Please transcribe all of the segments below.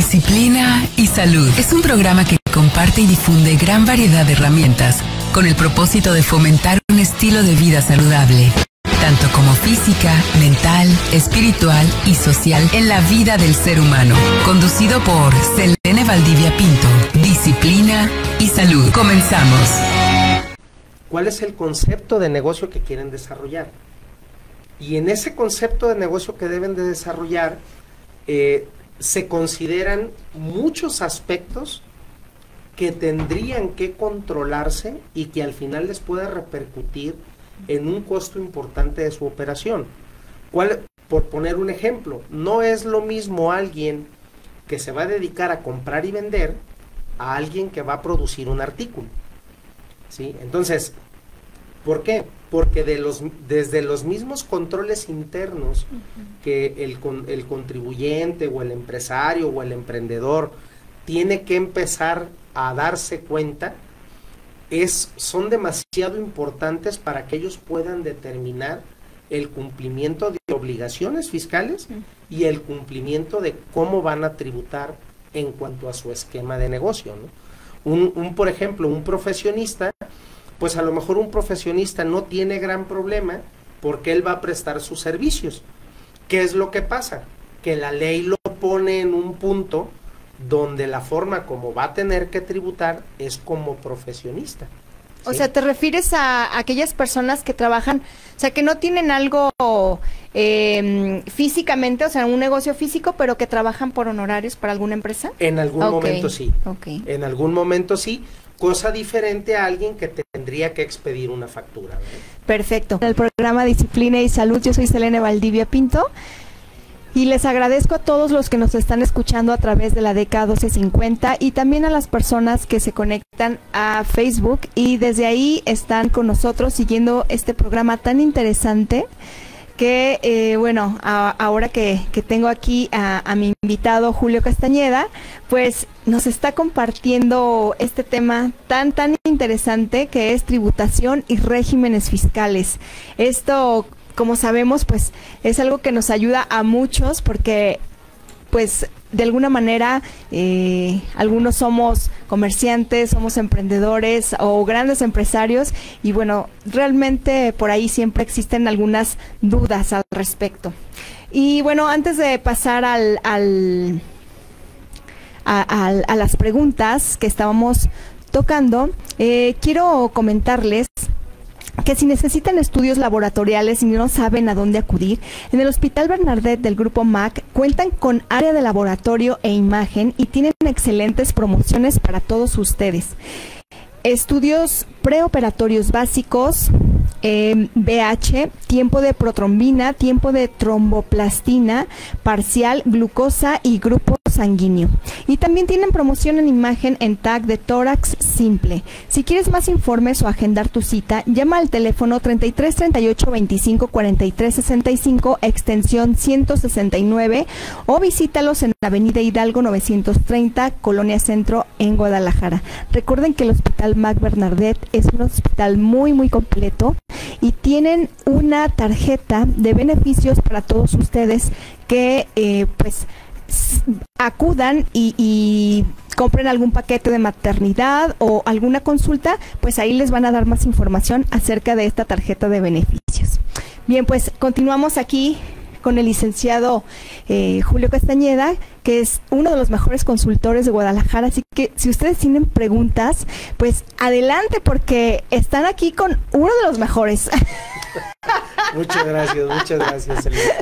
Disciplina y Salud es un programa que comparte y difunde gran variedad de herramientas con el propósito de fomentar un estilo de vida saludable, tanto como física, mental, espiritual y social en la vida del ser humano. Conducido por Selene Valdivia Pinto. Disciplina y Salud. Comenzamos. ¿Cuál es el concepto de negocio que quieren desarrollar? Y en ese concepto de negocio que deben de desarrollar, se consideran muchos aspectos que tendrían que controlarse y que al final les pueda repercutir en un costo importante de su operación. Por poner un ejemplo, no es lo mismo alguien que se va a dedicar a comprar y vender a alguien que va a producir un artículo, ¿sí? Entonces, ¿por qué? Porque desde los mismos controles internos que el contribuyente o el empresario o el emprendedor tiene que empezar a darse cuenta, son demasiado importantes para que ellos puedan determinar el cumplimiento de obligaciones fiscales y el cumplimiento de cómo van a tributar en cuanto a su esquema de negocio, ¿no? Por ejemplo, un profesionista, pues a lo mejor un profesionista no tiene gran problema porque él va a prestar sus servicios. ¿Qué es lo que pasa? Que la ley lo pone en un punto donde la forma como va a tener que tributar es como profesionista, ¿sí? O sea, ¿te refieres a aquellas personas que trabajan, o sea, que no tienen algo físicamente, o sea, un negocio físico, pero que trabajan por honorarios para alguna empresa? En algún momento sí. Okay. En algún momento sí. Cosa diferente a alguien que tendría que expedir una factura, ¿verdad? Perfecto. En el programa Disciplina y Salud, yo soy Selene Valdivia Pinto y les agradezco a todos los que nos están escuchando a través de la DK 1250 y también a las personas que se conectan a Facebook y desde ahí están con nosotros siguiendo este programa tan interesante que, bueno, ahora que tengo aquí a mi invitado Julio Castañeda, pues nos está compartiendo este tema tan interesante que es tributación y regímenes fiscales. Esto, como sabemos, pues es algo que nos ayuda a muchos porque, pues, de alguna manera, algunos somos comerciantes, somos emprendedores o grandes empresarios y bueno, realmente por ahí siempre existen algunas dudas al respecto. Y bueno, antes de pasar a las preguntas que estábamos tocando, quiero comentarles que si necesitan estudios laboratoriales y no saben a dónde acudir, en el Hospital Bernardet del Grupo MAC cuentan con área de laboratorio e imagen y tienen excelentes promociones para todos ustedes. Estudios preoperatorios básicos, BH, tiempo de protrombina, tiempo de tromboplastina, parcial, glucosa y grupo sanguíneo. Y también tienen promoción en imagen en TAC de tórax simple. Si quieres más informes o agendar tu cita, llama al teléfono 33 38 25 43 65 extensión 169 o visítalos en la Avenida Hidalgo 930, Colonia Centro, en Guadalajara. Recuerden que el Hospital MAC Bernardet es un hospital muy completo y tienen una tarjeta de beneficios para todos ustedes que pues acudan y compren algún paquete de maternidad o alguna consulta, pues ahí les van a dar más información acerca de esta tarjeta de beneficios. Bien, pues continuamos aquí con el licenciado Julio Castañeda, que es uno de los mejores consultores de Guadalajara, así que si ustedes tienen preguntas, pues adelante porque están aquí con uno de los mejores. Muchas gracias, Selena.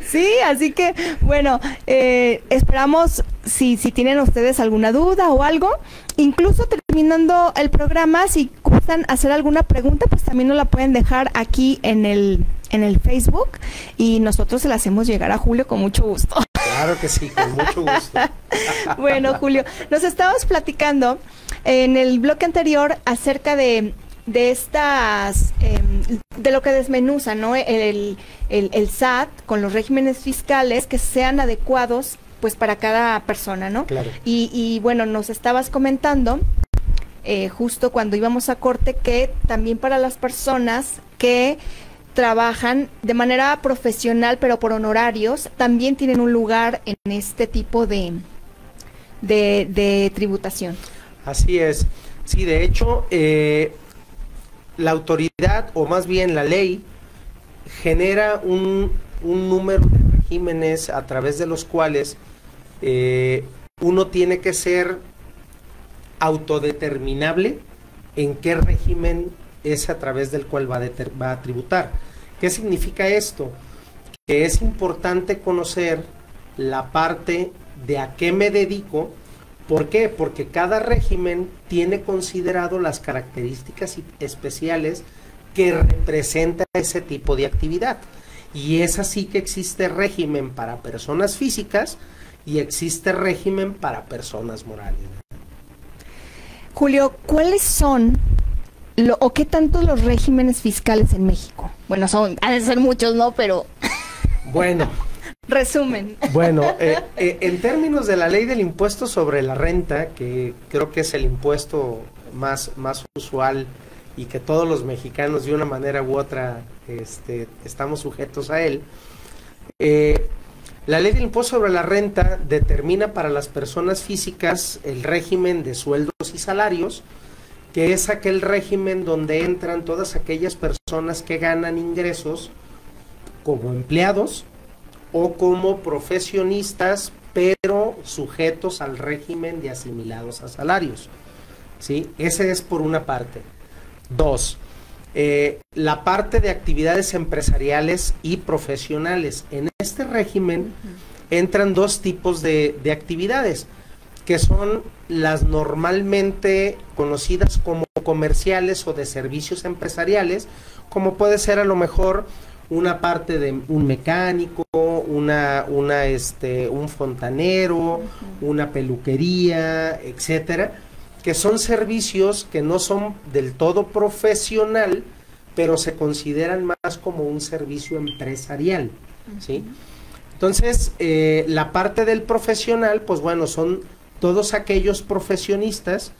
Sí, así que, bueno, esperamos, si tienen ustedes alguna duda o algo, incluso terminando el programa, si gustan hacer alguna pregunta, pues también nos la pueden dejar aquí en el Facebook y nosotros se la hacemos llegar a Julio con mucho gusto. Claro que sí, con mucho gusto. Bueno, Julio, nos estabas platicando en el bloque anterior acerca de estas, de lo que desmenuza, ¿no? El SAT con los regímenes fiscales que sean adecuados pues para cada persona, ¿no? Claro. Y bueno, nos estabas comentando justo cuando íbamos a corte que también para las personas que trabajan de manera profesional pero por honorarios también tienen un lugar en este tipo de de tributación. Así es. Sí, de hecho, la autoridad, o más bien la ley, genera un número de regímenes a través de los cuales uno tiene que ser autodeterminable en qué régimen es a través del cual va a tributar. ¿Qué significa esto? Que es importante conocer la parte de a qué me dedico. ¿Por qué? Porque cada régimen tiene considerado las características especiales que representa ese tipo de actividad. Y es así que existe régimen para personas físicas y existe régimen para personas morales. Julio, ¿cuáles son o qué tanto los regímenes fiscales en México? Bueno, han de ser muchos, ¿no? Pero... Bueno... Resumen. Bueno, en términos de la ley del impuesto sobre la renta, que creo que es el impuesto más usual y que todos los mexicanos de una manera u otra estamos sujetos a él, la ley del impuesto sobre la renta determina para las personas físicas el régimen de sueldos y salarios, que es aquel régimen donde entran todas aquellas personas que ganan ingresos como empleados o como profesionistas, pero sujetos al régimen de asimilados a salarios, ¿sí? Ese es por una parte. Dos, la parte de actividades empresariales y profesionales. En este régimen entran dos tipos de actividades, que son las normalmente conocidas como comerciales o de servicios empresariales, como puede ser a lo mejor una parte de un mecánico, un fontanero, una peluquería, etcétera, que son servicios que no son del todo profesional, pero se consideran más como un servicio empresarial, ¿sí? Entonces, la parte del profesional, pues bueno, son todos aquellos profesionistas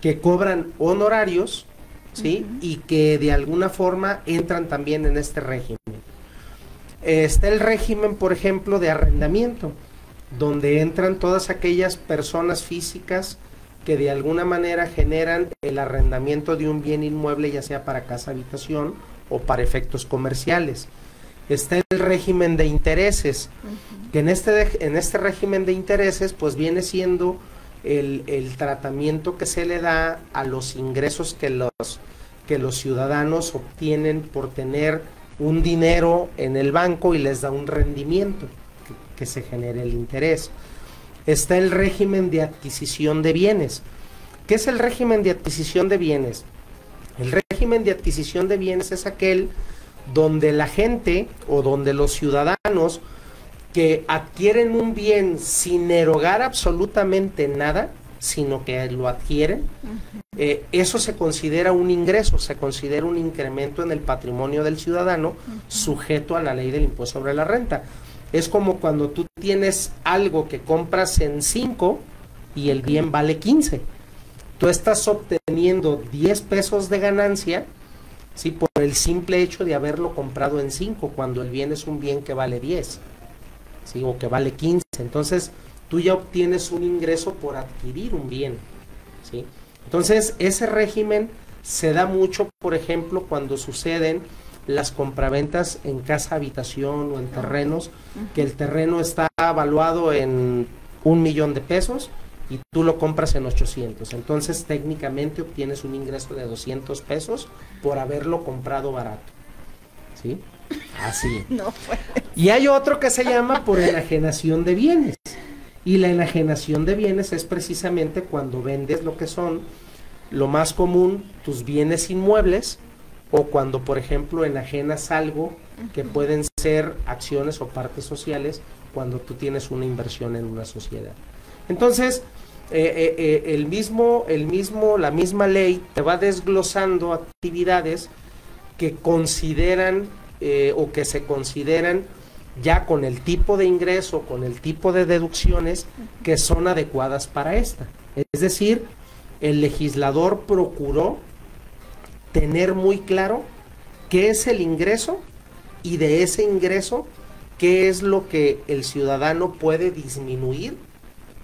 que cobran honorarios, ¿sí? Y que de alguna forma entran también en este régimen. Está el régimen, por ejemplo, de arrendamiento, donde entran todas aquellas personas físicas que de alguna manera generan el arrendamiento de un bien inmueble, ya sea para casa habitación o para efectos comerciales. Está el régimen de intereses, que en este régimen de intereses pues viene siendo el tratamiento que se le da a los ingresos que los ciudadanos obtienen por tener un dinero en el banco y les da un rendimiento que se genere el interés. Está el régimen de adquisición de bienes. ¿Qué es el régimen de adquisición de bienes? El régimen de adquisición de bienes es aquel donde la gente o donde los ciudadanos que adquieren un bien sin erogar absolutamente nada, sino que lo adquieren, eso se considera un ingreso, se considera un incremento en el patrimonio del ciudadano sujeto a la ley del impuesto sobre la renta. Es como cuando tú tienes algo que compras en 5 y el bien vale 15. Tú estás obteniendo 10 pesos de ganancia, ¿sí? Por el simple hecho de haberlo comprado en 5, cuando el bien es un bien que vale 10, ¿sí? O que vale 15. Entonces, tú ya obtienes un ingreso por adquirir un bien, ¿sí? Entonces, ese régimen se da mucho, por ejemplo, cuando suceden las compraventas en casa habitación o en terrenos, que el terreno está valuado en 1,000,000 de pesos y tú lo compras en 800. Entonces, técnicamente obtienes un ingreso de 200 pesos por haberlo comprado barato, ¿sí? Así. No puede. Y hay otro que se llama por enajenación de bienes. Y la enajenación de bienes es precisamente cuando vendes lo que son, lo más común, tus bienes inmuebles, o cuando, por ejemplo, enajenas algo que pueden ser acciones o partes sociales cuando tú tienes una inversión en una sociedad. Entonces, la misma ley te va desglosando actividades que consideran o que se consideran ya con el tipo de ingreso, con el tipo de deducciones que son adecuadas para esta. Es decir, el legislador procuró tener muy claro qué es el ingreso y de ese ingreso qué es lo que el ciudadano puede disminuir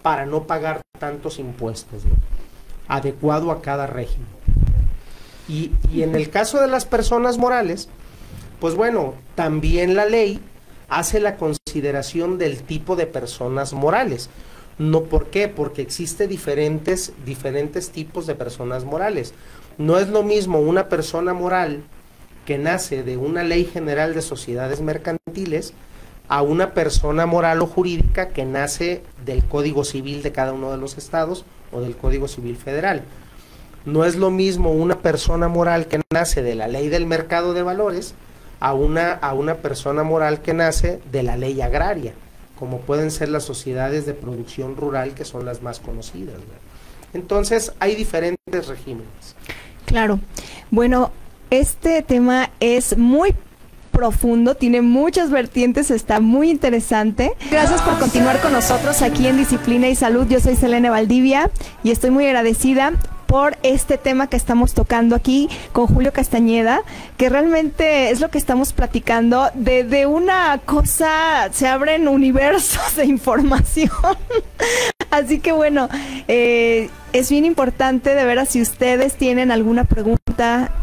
para no pagar tantos impuestos, ¿no? Adecuado a cada régimen. Y en el caso de las personas morales, pues bueno, también la ley hace la consideración del tipo de personas morales. No, ¿por qué? Porque existe diferentes tipos de personas morales. No es lo mismo una persona moral que nace de una ley general de sociedades mercantiles a una persona moral o jurídica que nace del Código Civil de cada uno de los estados o del Código Civil Federal. No es lo mismo una persona moral que nace de la ley del mercado de valores a una persona moral que nace de la ley agraria, como pueden ser las sociedades de producción rural, que son las más conocidas, ¿no? Entonces, hay diferentes regímenes. Claro. Bueno, este tema es muy profundo, tiene muchas vertientes, está muy interesante. Gracias por continuar con nosotros aquí en Disciplina y Salud. Yo soy Selene Valdivia y estoy muy agradecida por este tema que estamos tocando aquí con Julio Castañeda, que realmente es lo que estamos platicando. De una cosa se abren universos de información. Así que bueno, es bien importante, de veras, si ustedes tienen alguna pregunta,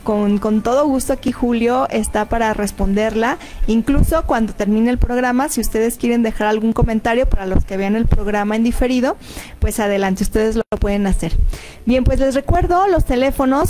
con todo gusto aquí Julio está para responderla. Incluso cuando termine el programa, si ustedes quieren dejar algún comentario para los que vean el programa en diferido, pues adelante, ustedes lo pueden hacer. Bien, pues les recuerdo los teléfonos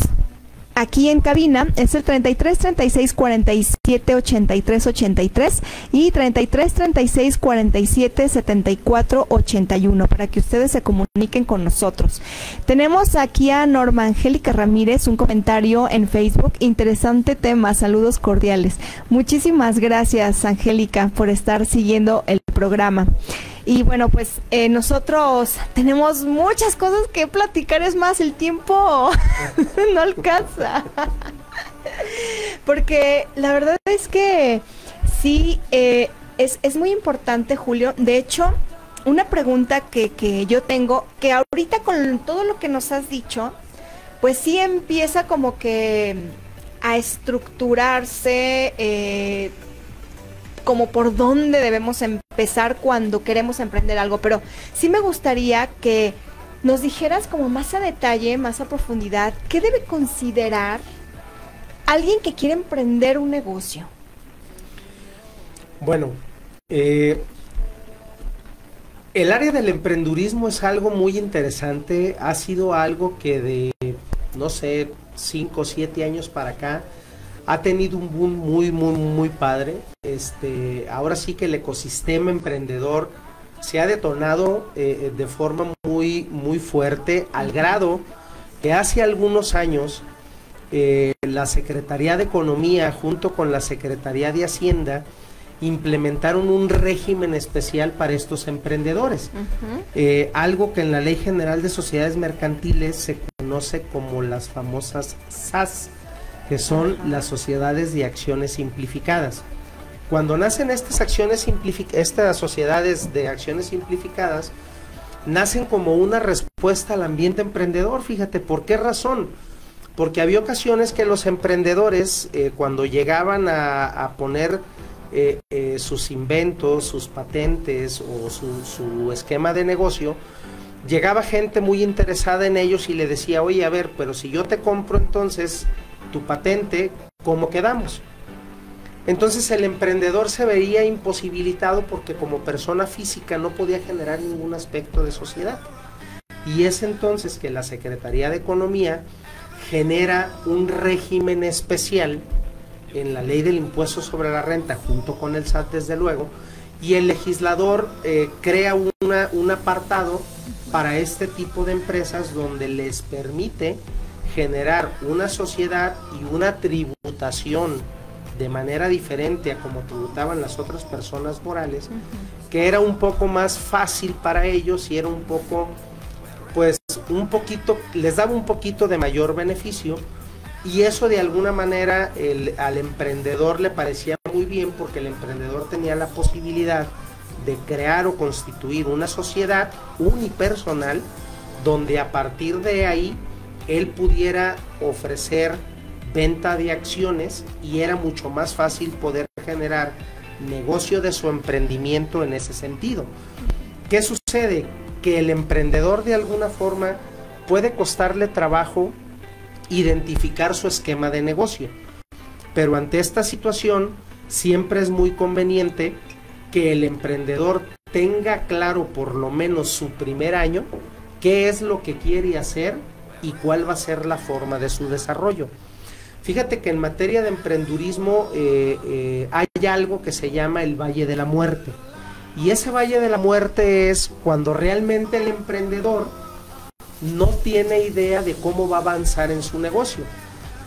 aquí en cabina, es el 33 36 47 83 83 y 33 36 47 74 81 para que ustedes se comuniquen con nosotros. Tenemos aquí a Norma Angélica Ramírez, un comentario en Facebook: interesante tema, saludos cordiales. Muchísimas gracias, Angélica, por estar siguiendo el programa. Y bueno, pues nosotros tenemos muchas cosas que platicar, es más, el tiempo no alcanza. Porque la verdad es que sí, es muy importante, Julio. De hecho, una pregunta que yo tengo, que ahorita con todo lo que nos has dicho, pues sí empieza como que a estructurarse, como por dónde debemos empezar cuando queremos emprender algo, pero sí me gustaría que nos dijeras como más a detalle, más a profundidad, ¿qué debe considerar alguien que quiere emprender un negocio? Bueno, el área del emprendurismo es algo muy interesante, ha sido algo que de, no sé, 5 o 7 años para acá, ha tenido un boom muy padre. Ahora sí que el ecosistema emprendedor se ha detonado de forma muy fuerte, al grado que hace algunos años la Secretaría de Economía junto con la Secretaría de Hacienda implementaron un régimen especial para estos emprendedores. Algo que en la Ley General de Sociedades Mercantiles se conoce como las famosas SAS, que son las sociedades de acciones simplificadas. Cuando nacen estas sociedades de acciones simplificadas, nacen como una respuesta al ambiente emprendedor. Fíjate, ¿por qué razón? Porque había ocasiones que los emprendedores, cuando llegaban a poner sus inventos, sus patentes o su esquema de negocio, llegaba gente muy interesada en ellos y le decía: oye, a ver, pero si yo te compro entonces tu patente, ¿cómo quedamos? Entonces el emprendedor se veía imposibilitado porque como persona física no podía generar ningún aspecto de sociedad. Y es entonces que la Secretaría de Economía genera un régimen especial en la Ley del Impuesto sobre la Renta, junto con el SAT desde luego, y el legislador crea un apartado para este tipo de empresas donde les permite generar una sociedad y una tributación de manera diferente a como tributaban las otras personas morales, que era un poco más fácil para ellos y era un poco, pues, les daba un poquito de mayor beneficio, y eso de alguna manera al emprendedor le parecía muy bien, porque el emprendedor tenía la posibilidad de crear o constituir una sociedad unipersonal donde a partir de ahí él pudiera ofrecer venta de acciones y era mucho más fácil poder generar negocio de su emprendimiento en ese sentido. ¿Qué sucede? que el emprendedor de alguna forma puede costarle trabajo identificar su esquema de negocio. Pero ante esta situación siempre es muy conveniente que el emprendedor tenga claro por lo menos su primer año qué es lo que quiere hacer y cuál va a ser la forma de su desarrollo. Fíjate que en materia de emprendurismo hay algo que se llama el Valle de la Muerte. Y ese Valle de la Muerte es cuando realmente el emprendedor no tiene idea de cómo va a avanzar en su negocio.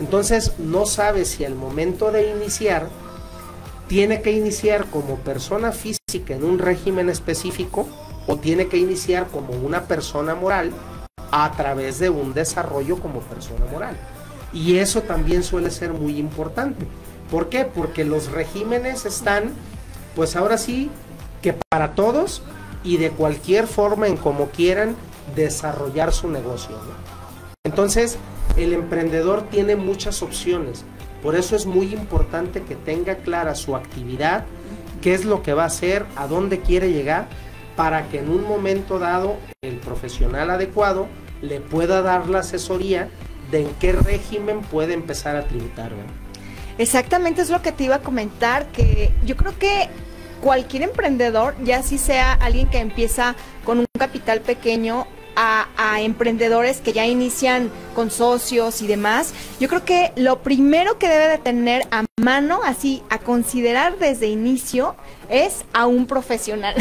Entonces no sabe si al momento de iniciar tiene que iniciar como persona física en un régimen específico o tiene que iniciar como una persona moral a través de un desarrollo como persona moral. Y eso también suele ser muy importante. ¿Por qué? Porque los regímenes están, pues ahora sí, que para todos y de cualquier forma en como quieran desarrollar su negocio, ¿no? Entonces, el emprendedor tiene muchas opciones. Por eso es muy importante que tenga clara su actividad, qué es lo que va a hacer, a dónde quiere llegar, para que en un momento dado el profesional adecuado le pueda dar la asesoría de en qué régimen puede empezar a tributar, ¿no? Exactamente, es lo que te iba a comentar, que yo creo que cualquier emprendedor, ya si sea alguien que empieza con un capital pequeño, a emprendedores que ya inician con socios y demás, yo creo que lo primero que debe de tener a mano, así a considerar desde inicio, es a un profesional,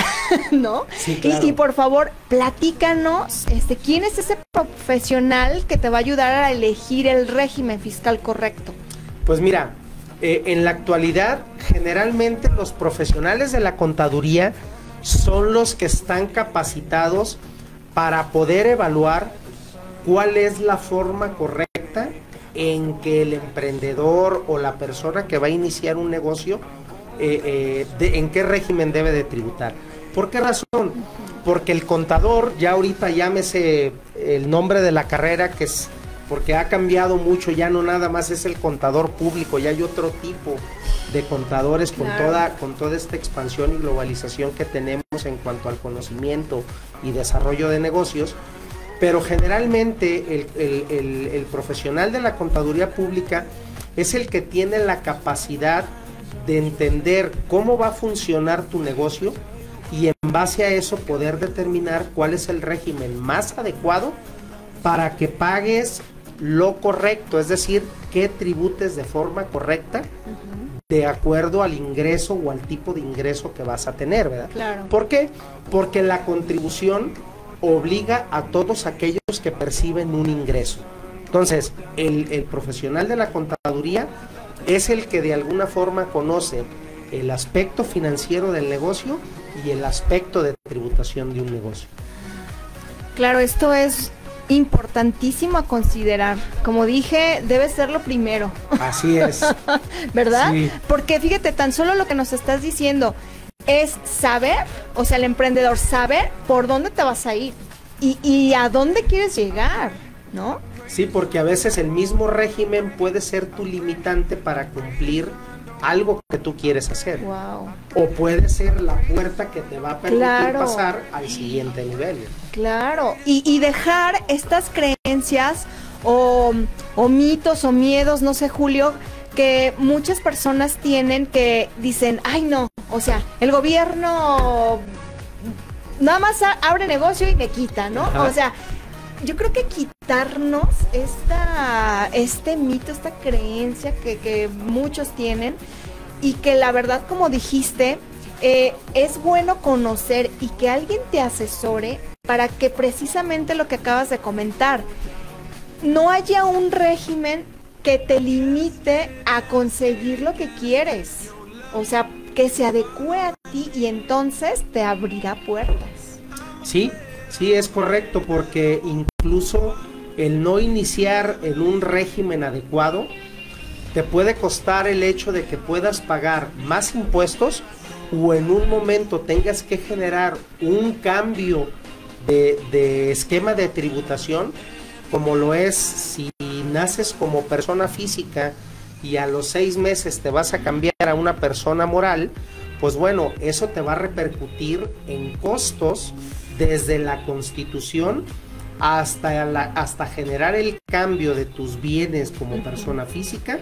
¿no? Sí, claro. Y por favor, platícanos, ¿quién es ese profesional que te va a ayudar a elegir el régimen fiscal correcto? Pues mira, en la actualidad, generalmente los profesionales de la contaduría son los que están capacitados para poder evaluar cuál es la forma correcta en que el emprendedor o la persona que va a iniciar un negocio, en qué régimen debe de tributar. ¿Por qué razón? Porque el contador, ya ahorita llámese el nombre de la carrera, que es porque ha cambiado mucho, ya no nada más es el contador público, ya hay otro tipo de contadores con toda esta expansión y globalización que tenemos en cuanto al conocimiento y desarrollo de negocios. Pero generalmente el profesional de la contaduría pública es el que tiene la capacidad de entender cómo va a funcionar tu negocio y en base a eso poder determinar cuál es el régimen más adecuado para que pagues lo correcto, es decir, que tributes de forma correcta de acuerdo al ingreso o al tipo de ingreso que vas a tener, ¿verdad? Claro. ¿Por qué? Porque la contribución obliga a todos aquellos que perciben un ingreso. Entonces, el profesional de la contaduría es el que de alguna forma conoce el aspecto financiero del negocio y el aspecto de tributación de un negocio. Claro, esto es importantísimo a considerar. Como dije, debe ser lo primero. Así es. ¿Verdad? Sí. Porque fíjate, tan solo lo que nos estás diciendo es saber, o sea, el emprendedor saber por dónde te vas a ir y a dónde quieres llegar, ¿no? Sí, porque a veces el mismo régimen puede ser tu limitante para cumplir algo que tú quieres hacer. Wow. O puede ser la puerta que te va a permitir Claro. pasar al siguiente nivel. Claro, y dejar estas creencias o mitos o miedos, no sé, Julio, que muchas personas tienen, que dicen, ay no, o sea, el gobierno nada más abre negocio y me quita, ¿no? Ajá. O sea, yo creo que quitarnos este mito, esta creencia que muchos tienen, y que la verdad, como dijiste, es bueno conocer y que alguien te asesore para que precisamente lo que acabas de comentar, no haya un régimen que te limite a conseguir lo que quieres. O sea, que se adecue a ti y entonces te abrirá puertas. Sí, sí, es correcto, porque incluso el no iniciar en un régimen adecuado te puede costar el hecho de que puedas pagar más impuestos o en un momento tengas que generar un cambio de esquema de tributación, como lo es si naces como persona física y a los 6 meses te vas a cambiar a una persona moral. Pues bueno, eso te va a repercutir en costos desde la Constitución hasta generar el cambio de tus bienes como persona física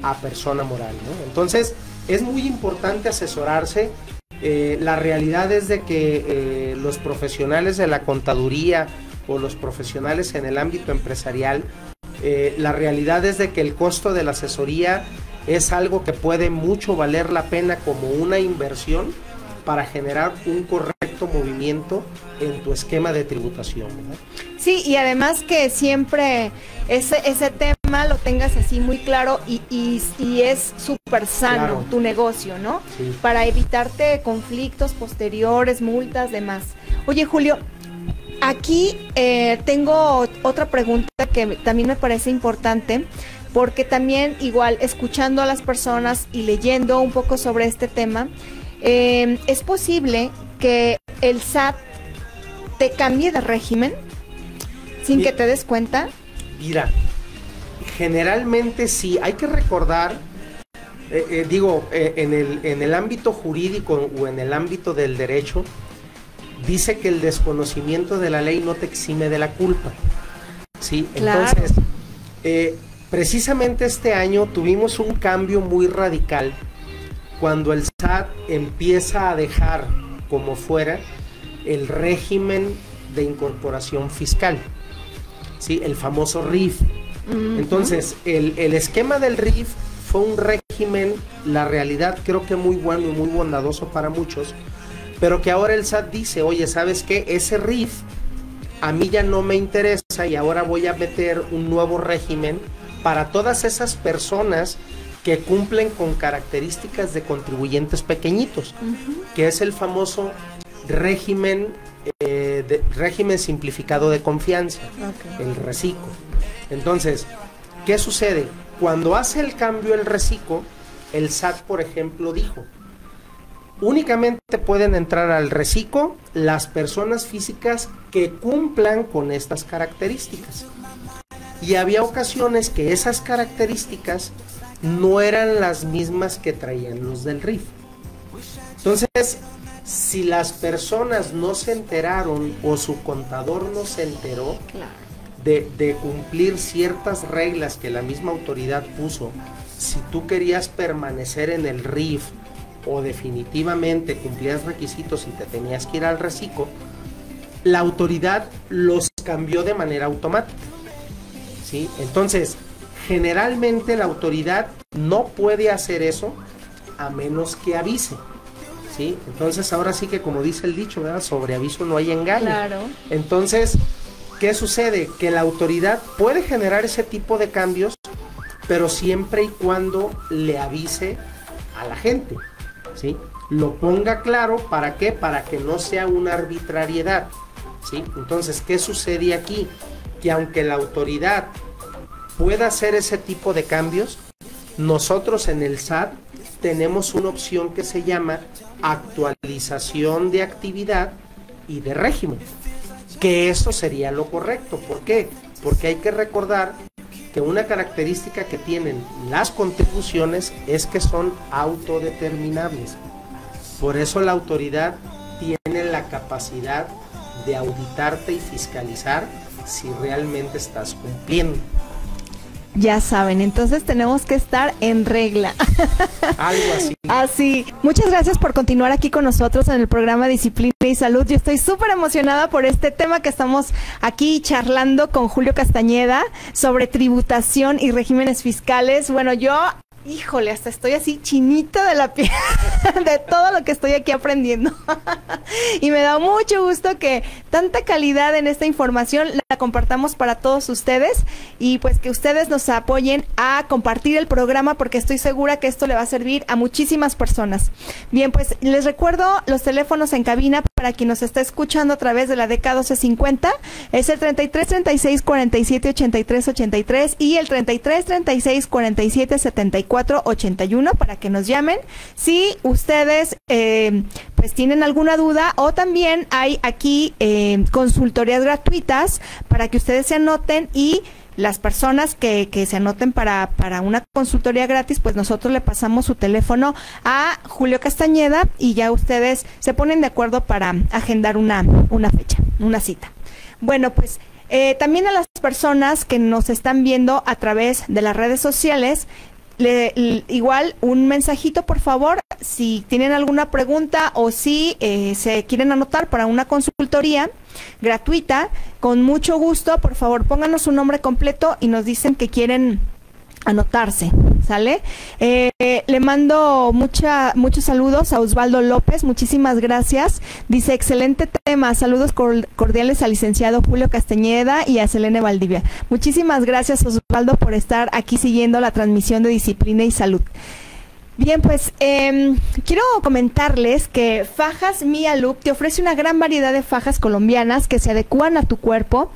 a persona moral, ¿no? Entonces, es muy importante asesorarse. La realidad es de que los profesionales de la contaduría o los profesionales en el ámbito empresarial, la realidad es de que el costo de la asesoría es algo que puede mucho valer la pena como una inversión para generar un correcto movimiento en tu esquema de tributación, ¿no? Sí, y además que siempre ese tema lo tengas así muy claro y es súper sano, claro, tu negocio, ¿no? Sí. Para evitarte conflictos posteriores, multas, demás. Oye, Julio, aquí tengo otra pregunta que también me parece importante, porque también igual escuchando a las personas y leyendo un poco sobre este tema, ¿es posible que el SAT te cambie de régimen sin que te des cuenta? Mira, generalmente sí. Hay que recordar, en el ámbito jurídico o en el ámbito del derecho, dice que el desconocimiento de la ley no te exime de la culpa, ¿sí? Claro. Entonces, precisamente este año tuvimos un cambio muy radical cuando el SAT empieza a dejar como fuera el régimen de incorporación fiscal, ¿sí? El famoso RIF. Entonces, el esquema del RIF fue un régimen, la realidad creo que muy bueno y muy bondadoso para muchos, pero que ahora el SAT dice, oye, ¿sabes qué? Ese RIF a mí ya no me interesa y ahora voy a meter un nuevo régimen para todas esas personas que cumplen con características de contribuyentes pequeñitos, que es el famoso régimen simplificado de confianza, el RECICO. Entonces, ¿qué sucede? Cuando hace el cambio el RECICO, el SAT, por ejemplo, dijo, únicamente pueden entrar al RECICO las personas físicas que cumplan con estas características. Y había ocasiones que esas características no eran las mismas que traían los del RIF. Entonces, si las personas no se enteraron o su contador no se enteró de cumplir ciertas reglas que la misma autoridad puso, si tú querías permanecer en el RIF o definitivamente cumplías requisitos y te tenías que ir al RECICO, la autoridad los cambió de manera automática, ¿sí? Entonces, generalmente la autoridad no puede hacer eso a menos que avise, ¿sí? Entonces, ahora sí que como dice el dicho, ¿verdad? Sobre aviso no hay engaño. Claro. Entonces, ¿qué sucede? Que la autoridad puede generar ese tipo de cambios, pero siempre y cuando le avise a la gente, ¿sí? Lo ponga claro, ¿para qué? Para que no sea una arbitrariedad, ¿sí? Entonces, ¿qué sucede aquí? Que aunque la autoridad pueda hacer ese tipo de cambios, nosotros en el SAT tenemos una opción que se llama actualización de actividad y de régimen, que eso sería lo correcto. ¿Por qué? Porque hay que recordar que una característica que tienen las contribuciones es que son autodeterminables. Por eso la autoridad tiene la capacidad de auditarte y fiscalizar si realmente estás cumpliendo. Ya saben, entonces tenemos que estar en regla. Algo así. Así. Muchas gracias por continuar aquí con nosotros en el programa Disciplina y Salud. Yo estoy súper emocionada por este tema que estamos aquí charlando con Julio Castañeda sobre tributación y regímenes fiscales. Bueno, yo... híjole, hasta estoy así chinita de la piel de todo lo que estoy aquí aprendiendo. Y me da mucho gusto que tanta calidad en esta información la compartamos para todos ustedes y pues que ustedes nos apoyen a compartir el programa porque estoy segura que esto le va a servir a muchísimas personas. Bien, pues les recuerdo los teléfonos en cabina para quien nos está escuchando a través de la DK 1250. Es el 33 36 47 83 83 y el 33 36 47 74 81 para que nos llamen si ustedes pues tienen alguna duda, o también hay aquí consultorías gratuitas para que ustedes se anoten y las personas que se anoten para una consultoría gratis, pues nosotros le pasamos su teléfono a Julio Castañeda y ya ustedes se ponen de acuerdo para agendar una fecha, una cita. Bueno, pues también a las personas que nos están viendo a través de las redes sociales, igual un mensajito, por favor, si tienen alguna pregunta o si se quieren anotar para una consultoría gratuita, con mucho gusto, por favor, pónganos su nombre completo y nos dicen que quieren anotarse, ¿sale? Le mando muchos saludos a Osvaldo López, muchísimas gracias. Dice, excelente tema, saludos cordiales al licenciado Julio Castañeda y a Selene Valdivia. Muchísimas gracias, Osvaldo, por estar aquí siguiendo la transmisión de Disciplina y Salud. Bien, pues quiero comentarles que Fajas Mia Look te ofrece una gran variedad de fajas colombianas que se adecúan a tu cuerpo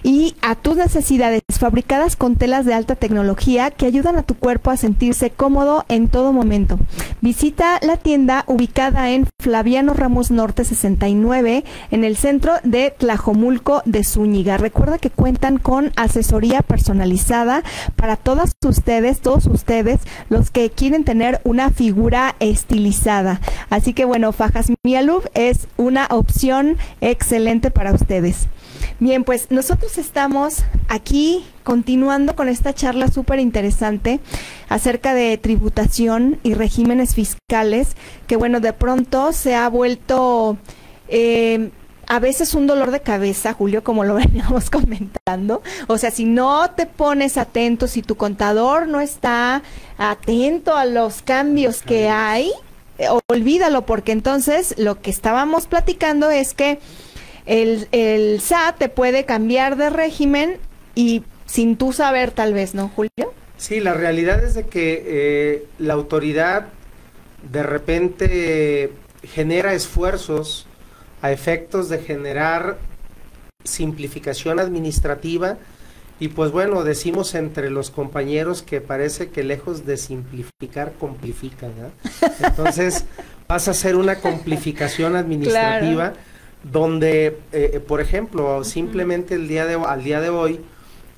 y a tus necesidades, fabricadas con telas de alta tecnología que ayudan a tu cuerpo a sentirse cómodo en todo momento. Visita la tienda ubicada en Flaviano Ramos Norte 69, en el centro de Tlajomulco de Zúñiga. Recuerda que cuentan con asesoría personalizada para todos ustedes, los que quieren tener una figura estilizada. Así que bueno, Fajas Mia Look es una opción excelente para ustedes. Bien, pues nosotros estamos aquí continuando con esta charla súper interesante acerca de tributación y regímenes fiscales, que bueno, de pronto se ha vuelto a veces un dolor de cabeza, Julio, como lo veníamos comentando. O sea, si no te pones atento, si tu contador no está atento a los cambios que hay, olvídalo, porque entonces lo que estábamos platicando es que el SAT te puede cambiar de régimen y sin tú saber, tal vez, ¿no, Julio? Sí, la realidad es de que la autoridad de repente genera esfuerzos a efectos de generar simplificación administrativa y pues bueno, decimos entre los compañeros que parece que lejos de simplificar, complifican, ¿no? Entonces pasa a ser una complicación administrativa. Claro. Donde, por ejemplo, simplemente al día de hoy,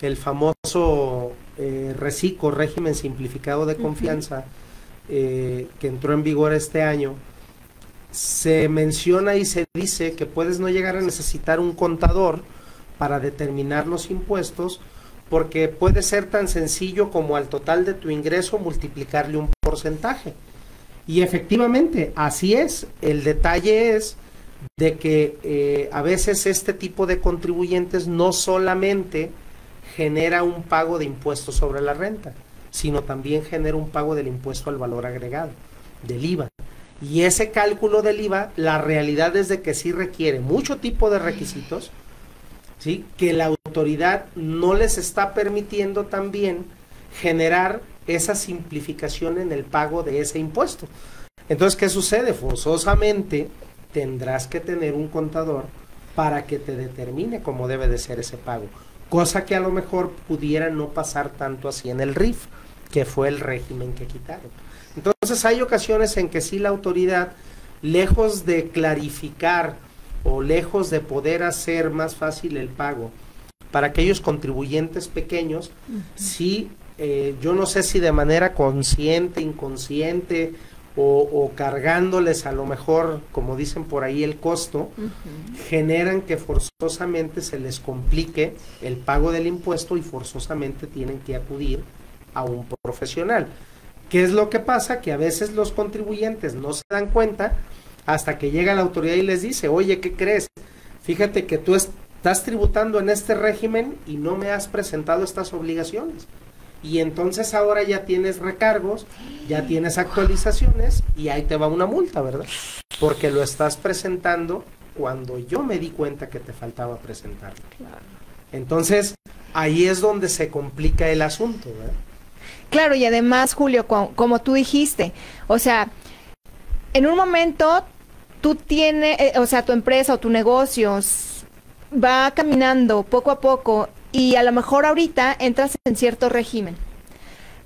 el famoso RECICO, régimen simplificado de confianza, que entró en vigor este año, se menciona y se dice que puedes no llegar a necesitar un contador para determinar los impuestos, porque puede ser tan sencillo como al total de tu ingreso multiplicarle un porcentaje. Y efectivamente, así es. El detalle es de que a veces este tipo de contribuyentes no solamente genera un pago de impuestos sobre la renta, sino también genera un pago del impuesto al valor agregado, del IVA. Y ese cálculo del IVA, la realidad es de que sí requiere mucho tipo de requisitos, ¿sí?, que la autoridad no les está permitiendo también generar esa simplificación en el pago de ese impuesto. Entonces, ¿qué sucede? Forzosamente tendrás que tener un contador para que te determine cómo debe de ser ese pago, cosa que a lo mejor pudiera no pasar tanto así en el RIF, que fue el régimen que quitaron. Entonces hay ocasiones en que sí la autoridad, lejos de clarificar o lejos de poder hacer más fácil el pago para aquellos contribuyentes pequeños, sí, yo no sé si de manera consciente, inconsciente, o cargándoles a lo mejor, como dicen por ahí, el costo, generan que forzosamente se les complique el pago del impuesto y forzosamente tienen que acudir a un profesional. ¿Qué es lo que pasa? Que a veces los contribuyentes no se dan cuenta hasta que llega la autoridad y les dice, oye, ¿qué crees? Fíjate que tú estás tributando en este régimen y no me has presentado estas obligaciones. Y entonces ahora ya tienes recargos, ya tienes actualizaciones y ahí te va una multa, ¿verdad? Porque lo estás presentando cuando yo me di cuenta que te faltaba presentarlo. Claro. Entonces, ahí es donde se complica el asunto, ¿verdad? Claro, y además, Julio, como tú dijiste, o sea, en un momento tú tienes, tu empresa o tu negocio va caminando poco a poco y a lo mejor ahorita entras en cierto régimen,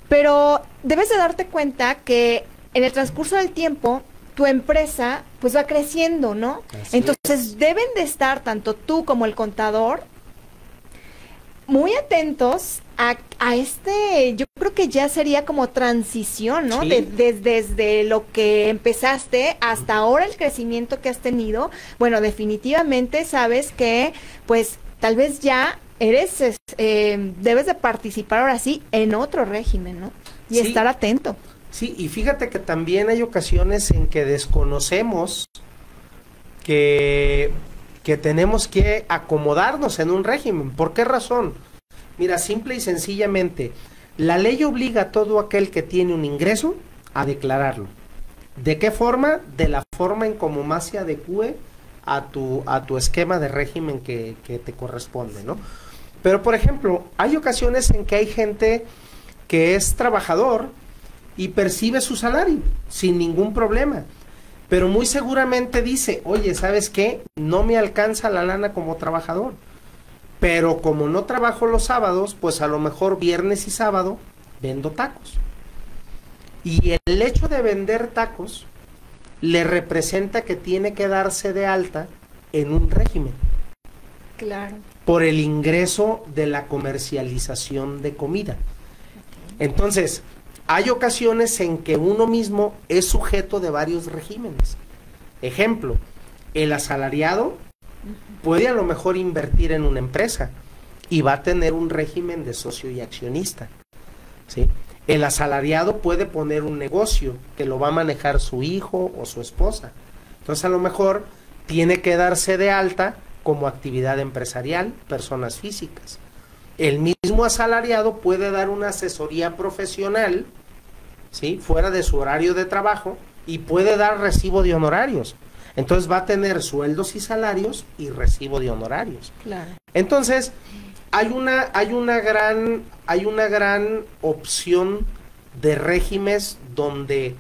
pero debes de darte cuenta que en el transcurso del tiempo tu empresa pues va creciendo, ¿no? Así Entonces deben de estar tanto tú como el contador muy atentos a este, yo creo que ya sería como transición, ¿no? Sí. Desde lo que empezaste hasta ahora el crecimiento que has tenido. Bueno, definitivamente sabes que, pues, tal vez ya debes de participar ahora sí en otro régimen, ¿no? Y Sí. estar atento. Sí, y fíjate que también hay ocasiones en que desconocemos que tenemos que acomodarnos en un régimen. ¿Por qué razón? Mira, simple y sencillamente, la ley obliga a todo aquel que tiene un ingreso a declararlo. ¿De qué forma? De la forma en como más se adecue a tu esquema de régimen que te corresponde, ¿no? Pero, por ejemplo, hay ocasiones en que hay gente que es trabajador y percibe su salario sin ningún problema, pero muy seguramente dice, oye, ¿sabes qué? No me alcanza la lana como trabajador, pero como no trabajo los sábados, pues a lo mejor viernes y sábado vendo tacos. Y el hecho de vender tacos le representa que tiene que darse de alta en un régimen Claro. por el ingreso de la comercialización de comida. Entonces, hay ocasiones en que uno mismo es sujeto de varios regímenes. Ejemplo, el asalariado puede a lo mejor invertir en una empresa y va a tener un régimen de socio y accionista, ¿sí? El asalariado puede poner un negocio que lo va a manejar su hijo o su esposa. Entonces, a lo mejor tiene que darse de alta como actividad empresarial, personas físicas. El mismo asalariado puede dar una asesoría profesional, ¿sí?, fuera de su horario de trabajo, y puede dar recibo de honorarios. Entonces va a tener sueldos y salarios y recibo de honorarios. Claro. Entonces, hay una gran opción de regímenes donde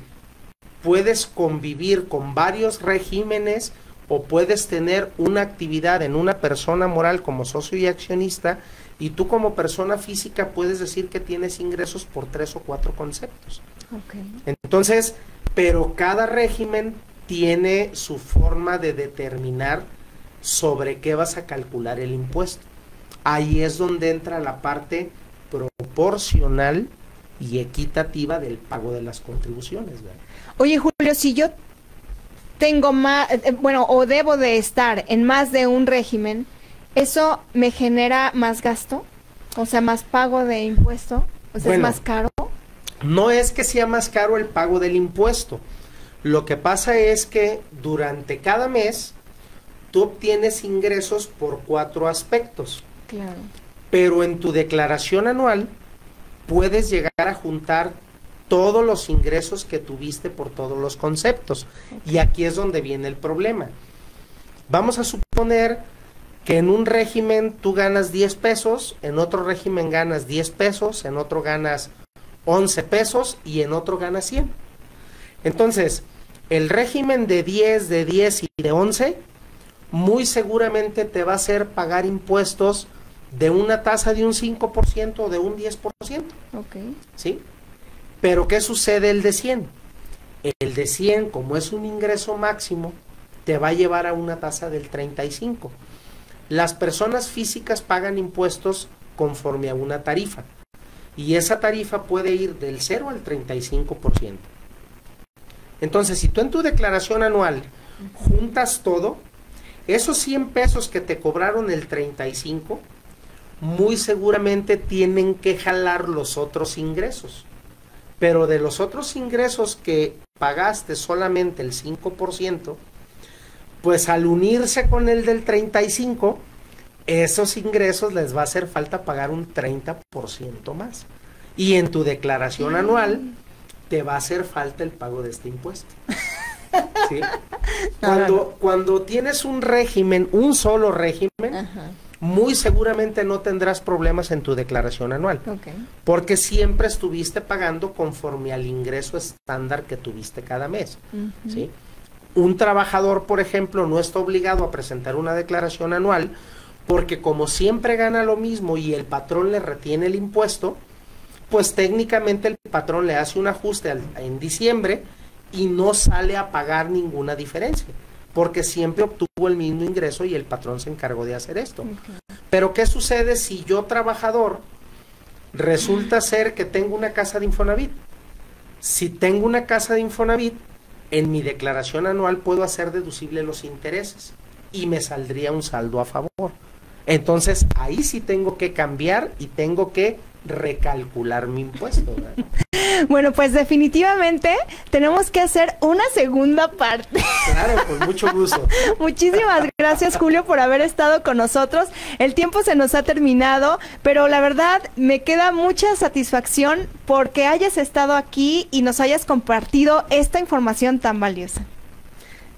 puedes convivir con varios regímenes o puedes tener una actividad en una persona moral como socio y accionista, y tú como persona física puedes decir que tienes ingresos por 3 o 4 conceptos. Okay. Entonces, pero cada régimen tiene su forma de determinar sobre qué vas a calcular el impuesto. Ahí es donde entra la parte proporcional y equitativa del pago de las contribuciones, ¿verdad? Oye, Julio, si yo tengo más, o debo de estar en más de un régimen, ¿eso me genera más gasto? O sea, más pago de impuesto, o sea, Bueno, ¿es más caro? No es que sea más caro el pago del impuesto. Lo que pasa es que durante cada mes tú obtienes ingresos por 4 aspectos. Claro. Pero en tu declaración anual puedes llegar a juntar todos los ingresos que tuviste por todos los conceptos. Y aquí es donde viene el problema. Vamos a suponer que en un régimen tú ganas 10 pesos, en otro régimen ganas 10 pesos, en otro ganas 11 pesos y en otro ganas 100. Entonces, el régimen de 10 y de 11 muy seguramente te va a hacer pagar impuestos de una tasa de un 5% o de un 10%. Ok. ¿Sí? Pero ¿qué sucede el de 100? El de 100, como es un ingreso máximo, te va a llevar a una tasa del 35%. Las personas físicas pagan impuestos conforme a una tarifa, y esa tarifa puede ir del 0 al 35%. Entonces, si tú en tu declaración anual juntas todo, esos 100 pesos que te cobraron el 35%, muy seguramente tienen que jalar los otros ingresos. Pero de los otros ingresos que pagaste solamente el 5%, pues al unirse con el del 35%, esos ingresos les va a hacer falta pagar un 30% más. Y en tu declaración anual te va a hacer falta el pago de este impuesto. ¿Sí? Cuando tienes un régimen, un solo régimen, Ajá. muy seguramente no tendrás problemas en tu declaración anual. Ok. Porque siempre estuviste pagando conforme al ingreso estándar que tuviste cada mes. Ujú. ¿Sí? Un trabajador, por ejemplo, no está obligado a presentar una declaración anual porque como siempre gana lo mismo y el patrón le retiene el impuesto, pues técnicamente el patrón le hace un ajuste en diciembre y no sale a pagar ninguna diferencia, porque siempre obtuvo el mismo ingreso y el patrón se encargó de hacer esto. Ok. Pero ¿qué sucede si yo, trabajador, resulta ser que tengo una casa de Infonavit? Si tengo una casa de Infonavit, en mi declaración anual puedo hacer deducible los intereses y me saldría un saldo a favor. Entonces, ahí sí tengo que cambiar y tengo que recalcular mi impuesto, ¿verdad? Bueno, pues definitivamente tenemos que hacer una segunda parte. Claro, con mucho gusto. Muchísimas gracias, Julio, por haber estado con nosotros. El tiempo se nos ha terminado, pero la verdad me queda mucha satisfacción porque hayas estado aquí y nos hayas compartido esta información tan valiosa.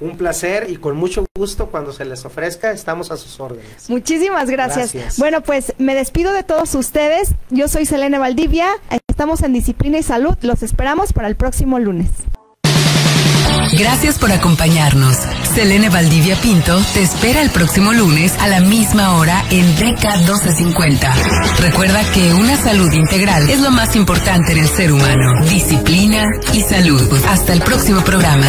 Un placer y con mucho gusto, cuando se les ofrezca, estamos a sus órdenes. Muchísimas gracias. Gracias. Bueno, pues me despido de todos ustedes. Yo soy Selene Valdivia. Estamos en Disciplina y Salud. Los esperamos para el próximo lunes. Gracias por acompañarnos. Selene Valdivia Pinto te espera el próximo lunes a la misma hora en DECA 1250. Recuerda que una salud integral es lo más importante en el ser humano. Disciplina y salud. Hasta el próximo programa.